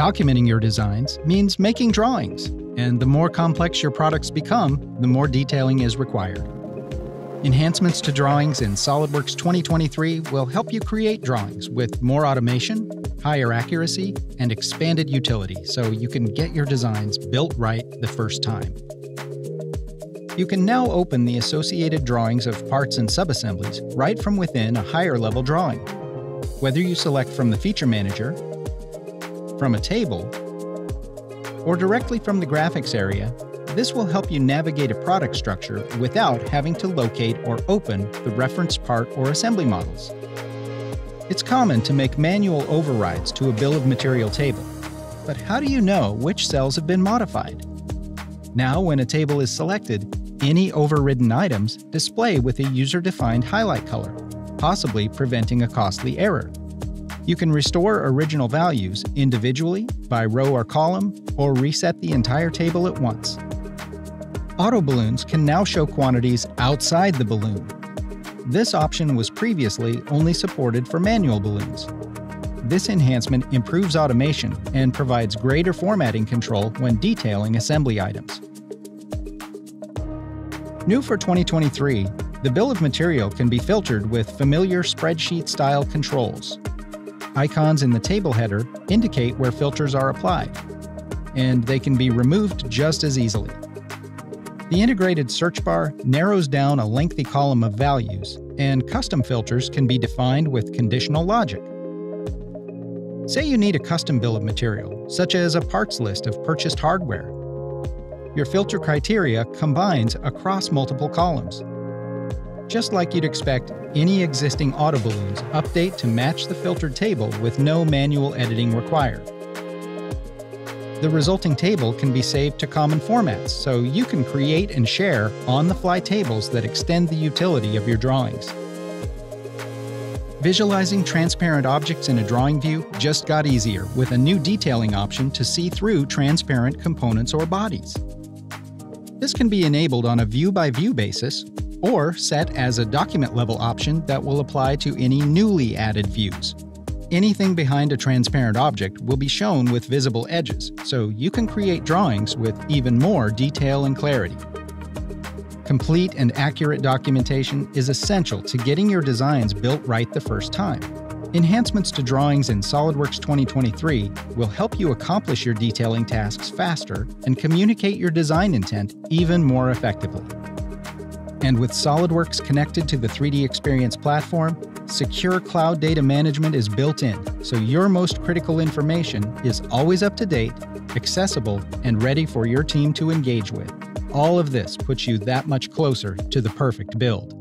Documenting your designs means making drawings, and the more complex your products become, the more detailing is required. Enhancements to drawings in SolidWorks 2023 will help you create drawings with more automation, higher accuracy, and expanded utility so you can get your designs built right the first time. You can now open the associated drawings of parts and subassemblies right from within a higher-level drawing. Whether you select from the Feature Manager, from a table, or directly from the graphics area, this will help you navigate a product structure without having to locate or open the reference part or assembly models. It's common to make manual overrides to a bill of material table, but how do you know which cells have been modified? Now, when a table is selected, any overridden items display with a user-defined highlight color, possibly preventing a costly error. You can restore original values individually, by row or column, or reset the entire table at once. Auto balloons can now show quantities outside the balloon. This option was previously only supported for manual balloons. This enhancement improves automation and provides greater formatting control when detailing assembly items. New for 2023, the bill of material can be filtered with familiar spreadsheet-style controls. Icons in the table header indicate where filters are applied, and they can be removed just as easily. The integrated search bar narrows down a lengthy column of values, and custom filters can be defined with conditional logic. Say you need a custom bill of material, such as a parts list of purchased hardware. Your filter criteria combines across multiple columns. Just like you'd expect, any existing auto balloons update to match the filtered table with no manual editing required. The resulting table can be saved to common formats, so you can create and share on-the-fly tables that extend the utility of your drawings. Visualizing transparent objects in a drawing view just got easier with a new detailing option to see through transparent components or bodies. This can be enabled on a view-by-view basis, or set as a document-level option that will apply to any newly added views. Anything behind a transparent object will be shown with visible edges, so you can create drawings with even more detail and clarity. Complete and accurate documentation is essential to getting your designs built right the first time. Enhancements to drawings in SolidWorks 2023 will help you accomplish your detailing tasks faster and communicate your design intent even more effectively. And with SolidWorks connected to the 3D Experience platform, secure cloud data management is built in, so your most critical information is always up to date, accessible, and ready for your team to engage with. All of this puts you that much closer to the perfect build.